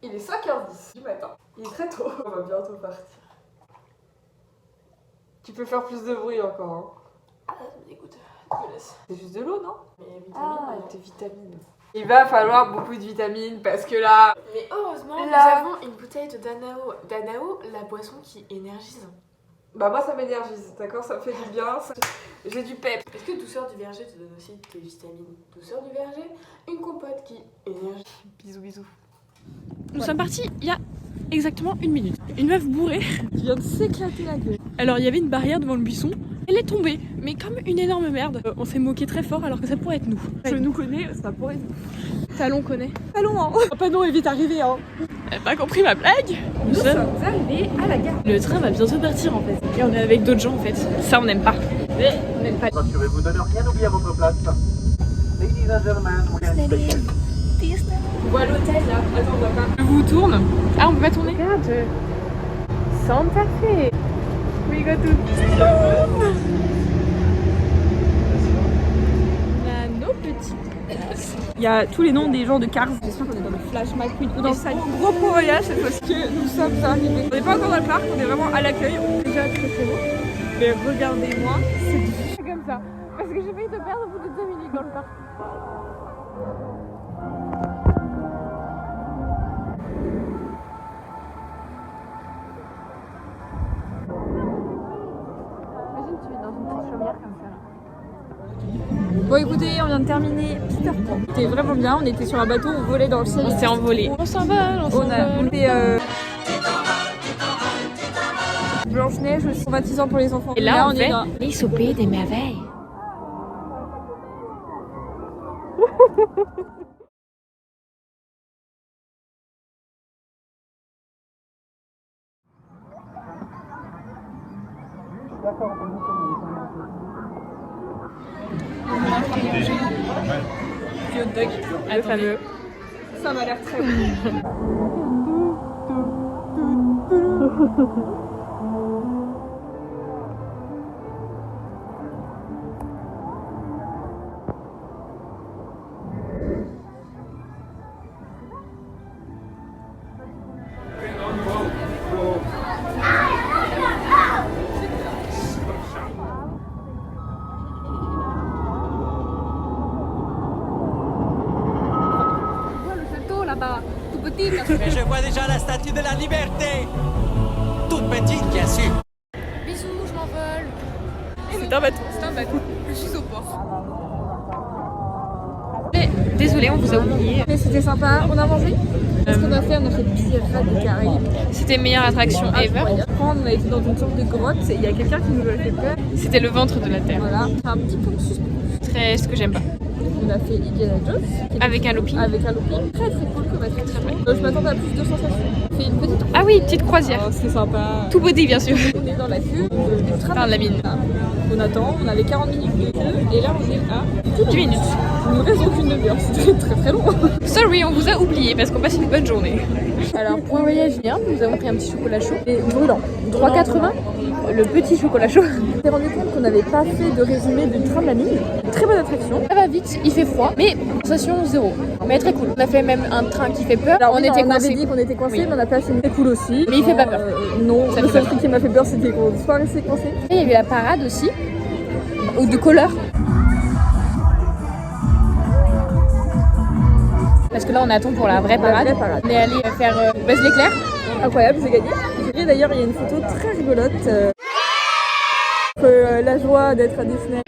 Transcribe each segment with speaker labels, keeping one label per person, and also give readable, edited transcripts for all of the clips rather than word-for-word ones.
Speaker 1: Il est 5h10 du matin. Il est très tôt. On va bientôt partir. Tu peux faire plus de bruit encore. Hein.
Speaker 2: Ah, ça me dégoûte. Je me laisse.
Speaker 1: C'est juste de l'eau, non?
Speaker 2: Mais vitamines.
Speaker 1: Ah, tes vitamines. Il va falloir beaucoup de vitamines parce que là...
Speaker 2: Mais heureusement,
Speaker 1: là...
Speaker 2: nous avons une bouteille de Danao. Danao, la boisson qui énergise.
Speaker 1: Bah moi ça m'énergise, d'accord? Ça me fait du bien, j'ai du pep.
Speaker 2: Est-ce que douceur du verger te donne aussi tes vitamines? Douceur du verger, une compote qui énergise.
Speaker 1: Bisous bisous.
Speaker 3: Nous sommes partis il y a exactement 1 minute. Une meuf bourrée
Speaker 1: qui vient de s'éclater la gueule.
Speaker 3: Alors il y avait une barrière devant le buisson. Elle est tombée, mais comme une énorme merde. On s'est moqué très fort alors que ça pourrait être nous.
Speaker 1: Je nous connais, ça pourrait être nous.
Speaker 3: Talon connaît.
Speaker 1: Talon hein. Panon est vite arrivé hein.
Speaker 3: Elle n'a pas compris ma blague.
Speaker 1: Nous sommes arrivés à la gare.
Speaker 3: Le train va bientôt partir en fait. Et on est avec d'autres gens en fait. Ça on n'aime pas. Mais on n'aime pas.
Speaker 4: Rassurez-vous de ne rien oublier à votre place. Ladies and gentlemen, we are station.
Speaker 1: On voit l'hôtel là. Attends, on voit pas.
Speaker 3: Je vous tourne. Ah on peut pas tourner.
Speaker 1: Regarde. Santa Fe. We go to...
Speaker 3: On a nos petits. Il y a tous les noms des gens de Cars.
Speaker 1: J'espère qu'on est dans le Flash McQueen ou dans
Speaker 3: Et
Speaker 1: le
Speaker 3: ça-
Speaker 1: gros Point Royal cette fois-ci que nous sommes arrivés. On n'est pas encore dans le parc, on est vraiment à l'accueil. On est déjà très très beau. Mais regardez-moi, c'est comme ça. Parce que j'ai failli te perdre au bout de 2 minutes dans le parc. Imagine tu es dans une petite chaumière comme ça. Bon écoutez, on vient de terminer Peter Pan. C'était vraiment bien, on était sur un bateau, on volait dans le ciel.
Speaker 3: On s'est envolé. On s'envole, on s'envole.
Speaker 1: On était Blanche-Neige aussi, 26 ans pour les enfants.
Speaker 3: Et là, on
Speaker 1: est
Speaker 3: fait
Speaker 1: dans...
Speaker 3: les au pays des merveilles.
Speaker 1: Du hot dog, le fameux. Ça m'a l'air très bon.
Speaker 5: Mais je vois déjà la statue de la liberté. Toute petite, bien sûr.
Speaker 2: Bisous, je m'envole.
Speaker 3: C'est un bateau.
Speaker 2: C'est un bateau. Je suis au port.
Speaker 3: Désolé, on vous a oublié.
Speaker 1: Mais c'était sympa, on a mangé. Qu'est-ce qu'on a fait? On a fait Pirates des Caraïbes.
Speaker 3: C'était meilleure attraction ever.
Speaker 1: On a été dans une sorte de grotte, il y a quelqu'un qui nous a fait peur.
Speaker 3: C'était le ventre de la terre.
Speaker 1: Voilà, un petit peu de suspense.
Speaker 3: Très ce que j'aime pas.
Speaker 1: On a fait Indiana Jones.
Speaker 3: Avec un looping.
Speaker 1: Avec un looping. Très très cool comme attraction. Je m'attendais à plus de sensations. On fait une petite...
Speaker 3: Ah oui, petite croisière.
Speaker 1: Oh, c'est sympa.
Speaker 3: Tout beauté bien sûr.
Speaker 1: On est dans la queue du train.
Speaker 3: Enfin, la mine.
Speaker 1: On attend, on avait 40 minutes de queue et là on est à
Speaker 3: 10 minutes.
Speaker 1: une raison qu'une demi-heure. C'était très très long.
Speaker 3: Sorry, on vous a oublié parce qu'on passe une bonne journée.
Speaker 2: Alors, point voyage bien, nous avons pris un petit chocolat chaud.
Speaker 1: Et brûlant.
Speaker 2: 3,80 le petit chocolat chaud.
Speaker 1: On s'est rendu compte qu'on n'avait pas fait de résumé du train de la mine. Très bonne attraction.
Speaker 2: Ça va vite, il fait froid, mais sensation zéro. Mais très cool. On a fait même un train qui fait peur.
Speaker 1: Alors,
Speaker 2: on était
Speaker 1: on avait
Speaker 2: coincés.
Speaker 1: dit qu'on était coincés,
Speaker 2: Oui.
Speaker 1: mais on a pas fini. C'est cool aussi.
Speaker 2: Mais il fait pas peur.
Speaker 1: Non,
Speaker 2: Ça
Speaker 1: le
Speaker 2: fait
Speaker 1: seul
Speaker 2: pas
Speaker 1: truc qui m'a fait peur, c'était qu'on soit resté coincés.
Speaker 2: Et il y avait la parade aussi, ou de couleur. Parce que là on attend pour la vraie parade.
Speaker 1: vraie parade.
Speaker 2: On est allé faire Buzz l'éclair.
Speaker 1: Incroyable, j'ai gagné. Et d'ailleurs, il y a une photo très rigolote. La joie d'être à Disney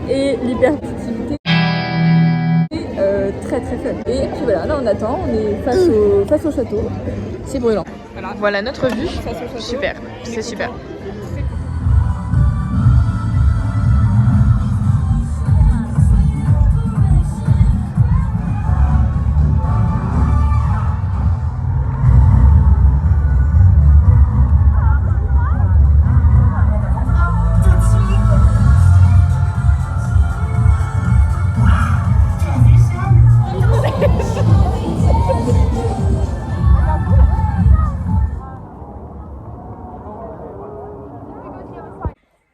Speaker 1: et l'hyperactivité. Très très fun. Et puis voilà, là on attend, on est face au château.
Speaker 2: C'est brûlant.
Speaker 3: Voilà notre vue.
Speaker 1: Face au château.
Speaker 3: Super, c'est super.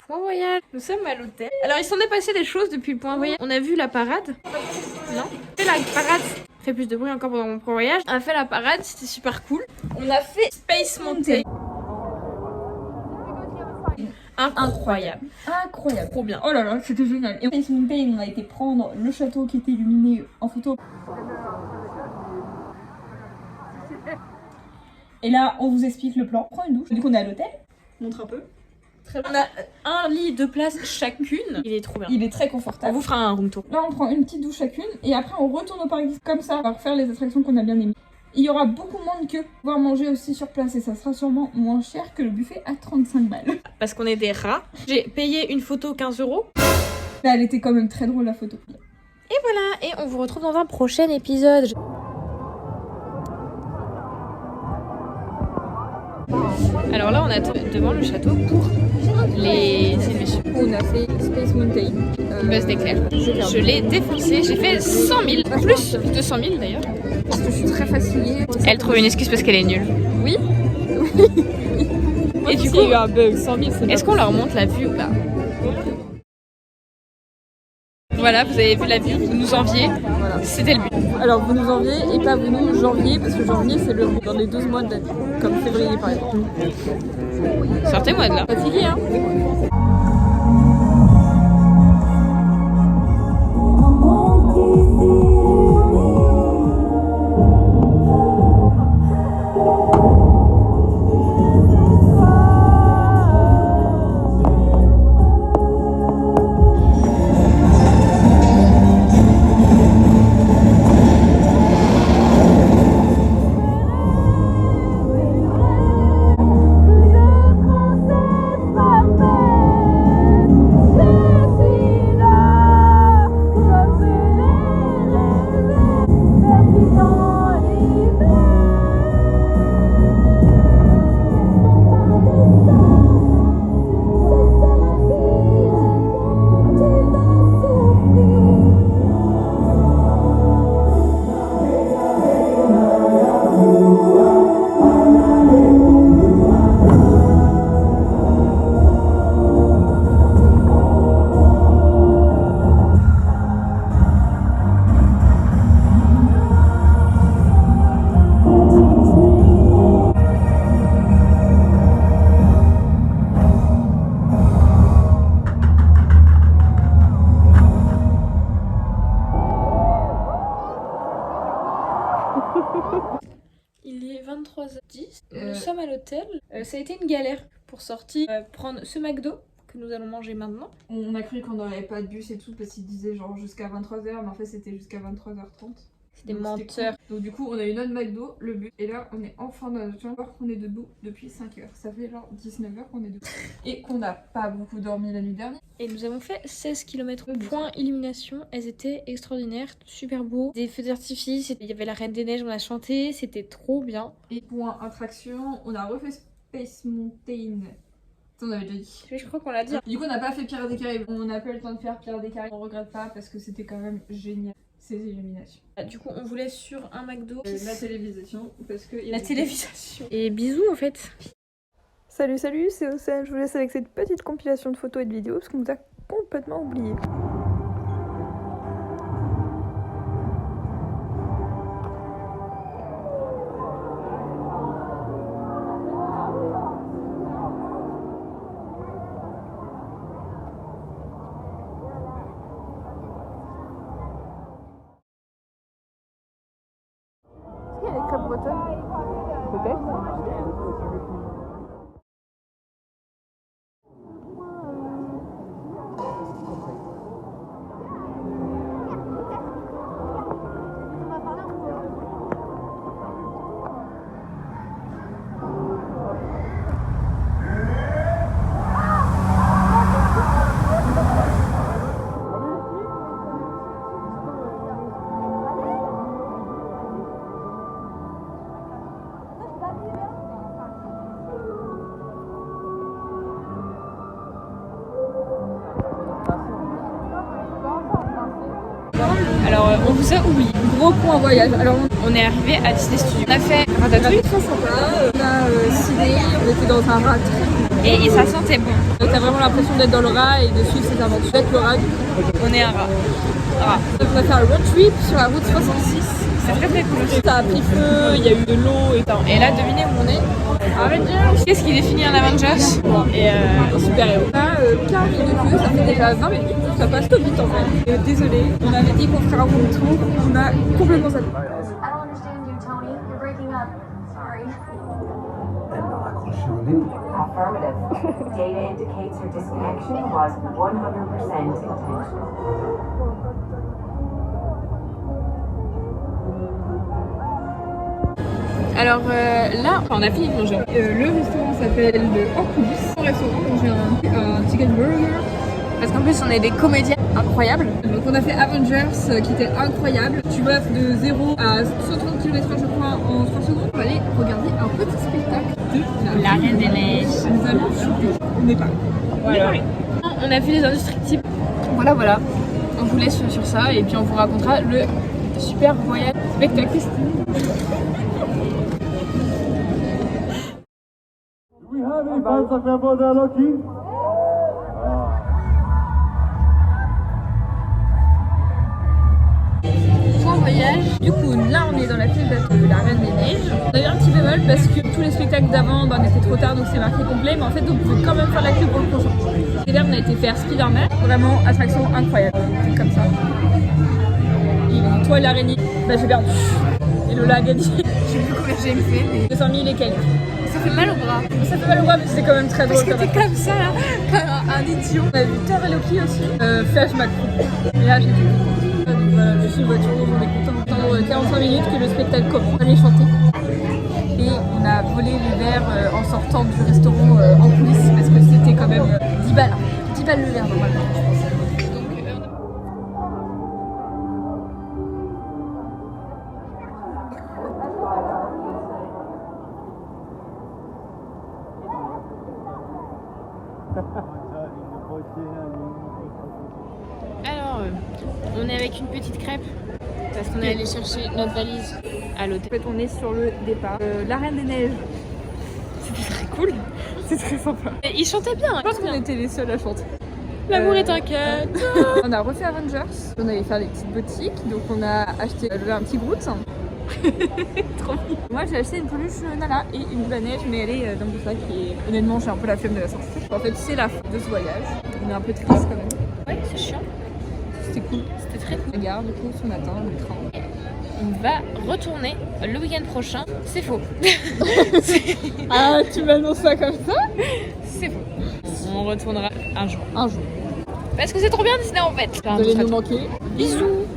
Speaker 3: Point voyage. Nous sommes à l'hôtel. Alors il s'en est passé des choses depuis le point voyage. On a vu la parade. Non. C'est la parade fait plus de bruit encore pendant mon voyage. On a fait la parade, c'était super cool. On a fait Space Mountain. Incroyable.
Speaker 1: Incroyable.
Speaker 3: Trop bien.
Speaker 1: Oh là là, c'était génial. Et Space Mountain, on a été prendre le château qui était illuminé en photo. Et là, on vous explique le plan. On prend une douche. Du coup, on est à l'hôtel. Montre un peu.
Speaker 3: Très bien. On a un lit de place chacune. Il est trop bien.
Speaker 1: Il est très
Speaker 3: On
Speaker 1: confortable.
Speaker 3: vous fera un room tour.
Speaker 1: Là, on prend une petite douche chacune. Et après, on retourne au parc comme ça. On va refaire les attractions qu'on a bien aimées. Il y aura beaucoup moins de queues. Pouvoir manger aussi sur place. Et ça sera sûrement moins cher que le buffet à 35 balles.
Speaker 3: Parce qu'on est des rats. J'ai payé une photo 15 €.
Speaker 1: Là, elle était quand même très drôle, la photo.
Speaker 3: Et voilà. Et on vous retrouve dans un prochain épisode. Alors là, on attend devant le château pour les émissions.
Speaker 1: On a fait Space Mountain.
Speaker 3: Buzz d'éclair. Je l'ai défoncé. J'ai fait 100 000. Plus de 100 000 d'ailleurs.
Speaker 1: Parce que je suis très fatiguée.
Speaker 3: Elle trouve une excuse parce qu'elle est nulle.
Speaker 1: Oui.
Speaker 3: Et du coup, il y a eu un bug. 100 000, est-ce qu'on leur montre la vue ou pas? Voilà, vous avez vu la vue, vous nous enviez.
Speaker 1: Voilà.
Speaker 3: C'était le but.
Speaker 1: Alors vous nous enviez et pas vous nous janvier parce que janvier c'est le dans les 12 mois de l'année, comme février par exemple.
Speaker 3: Sortez-moi de là.
Speaker 1: Fatigué hein.
Speaker 3: Il est 23h10, nous sommes à l'hôtel. Ça a été une galère pour sortir, prendre ce McDo que nous allons manger maintenant.
Speaker 1: On a cru qu'on n'aurait pas de bus et tout parce qu'il disait genre jusqu'à 23h mais en fait c'était jusqu'à 23h30.
Speaker 3: C'est des menteurs.
Speaker 1: Cool. Donc du coup on a eu notre McDo, le bus et là on est enfin dans notre chambre qu'on est debout depuis 5h. Ça fait genre 19h qu'on est debout. Et qu'on n'a pas beaucoup dormi la nuit dernière.
Speaker 3: Et nous avons fait 16 km. Point illumination, elles étaient extraordinaires, super beaux. Des feux d'artifice, il y avait la Reine des Neiges, on a chanté, c'était trop bien.
Speaker 1: Et point attraction, on a refait Space Mountain. Ça, on avait déjà dit.
Speaker 3: Je crois qu'on l'a dit.
Speaker 1: Du coup on n'a pas fait Pirates des Caraïbes. On n'a pas eu le temps de faire Pirates des Caraïbes. On regrette pas parce que c'était quand même génial. Ces illuminations.
Speaker 3: Du coup on voulait sur un McDo.
Speaker 1: La télévision parce que
Speaker 3: La télévision. Et bisous en fait.
Speaker 6: Salut, c'est Océane. Je vous laisse avec cette petite compilation de photos et de vidéos parce qu'on vous a complètement oublié. Est-ce qu'il y a les crêpes bretonnes? Peut-être.
Speaker 3: Alors on vous a oublié.
Speaker 1: Gros point voyage. Alors
Speaker 3: On est arrivé à Disney Studios. On a fait Ratatouille
Speaker 1: très sympa. On a ciné, on était dans un rat très
Speaker 3: et ça sentait bon.
Speaker 1: Donc t'as vraiment l'impression d'être dans le rat et de suivre ses aventures avec le rat.
Speaker 3: On est un rat.
Speaker 1: Donc on va faire un road trip sur la route 66. C'est très très cool. Ça a pris feu, il y a eu de l'eau et tout. Et là, devinez où on est? Avengers. Qu'est-ce qui définit un Avengers? Et super-héros. On a 15 minutes de queue, ça fait déjà 20 minutes. Ça passe trop vite en fait. Désolé, on avait dit qu'on ferait un room tour. On a complètement zappé.
Speaker 7: I don't understand you, Tony. You're breaking up. Sorry. Affirmative. Data indicates her disconnection was 100% intentional.
Speaker 1: Alors là, on a fini de manger. Le restaurant s'appelle le Oculus. Au restaurant, on mange un chicken burger. Parce qu'en plus, on est des comédiens incroyables. Donc on a fait Avengers qui était incroyable. Tu vas de 0 à 130 km je crois en 3 secondes. On va aller regarder un petit spectacle de la Reine des Neiges. Nous allons shooter. On n'est pas. Voilà. On a fait les indestructibles. Voilà. On vous laisse sur ça et puis on vous racontera le super voyage spectacle.
Speaker 4: We have any fans of Rambo there, Loki?
Speaker 1: Point voyage. Du coup, là, on est dans la file d'attente de la Reine des Neiges. On a eu un petit bémol parce que tous les spectacles d'avant, on était trop tard, donc c'est marqué complet. Mais en fait, on pouvait quand même faire la queue pour le prochain. Et là, on a été faire Spider-Man. Vraiment, attraction incroyable. C'est comme ça. Et toi, l'araignée, bah j'ai perdu. Et Lola a gagné. Je sais plus combien j'ai fait, mais 200 000 et quelques. Ça fait mal au bras. Ça fait mal au bras, mais c'était quand même très drôle. Parce que t'es comme ça, là, comme un idiot. On a vu Thor et Loki aussi. Flash McQueen. Et là, j'étais contente. Donc voilà, je suis en voiture, on est content d'attendre 45 minutes que le spectacle commence. On allait chanter. Et on a volé les verres en sortant du restaurant en coulisses parce que c'était quand même 10 balles. 10 balles le verre normalement, je pense. Alors, on est avec une petite crêpe parce qu'on est allé chercher notre valise à l'hôtel. En fait, on est sur le départ. La Reine des Neiges. C'était très cool. C'est très sympa. Et ils chantaient bien. Je pense qu'on était les seuls à chanter. L'amour est un cut. On a refait Avengers. On allait faire des petites boutiques. Donc, on a acheté un petit Groot. Trop mignon. Moi j'ai acheté une peluche Nala et une boule à neige, mais elle est dans mon sac et honnêtement j'ai un peu la flemme de la sortir. En fait c'est la fin de ce voyage. On est un peu triste quand même. Ouais, c'est chiant. C'était cool. C'était très cool. Regarde, du coup ce matin le train. On va retourner le week-end prochain. C'est faux. Ah, tu m'annonces ça comme ça? C'est faux. On retournera un jour. Un jour. Parce que c'est trop bien Disney en fait. Vous allez nous manquer. Bisous.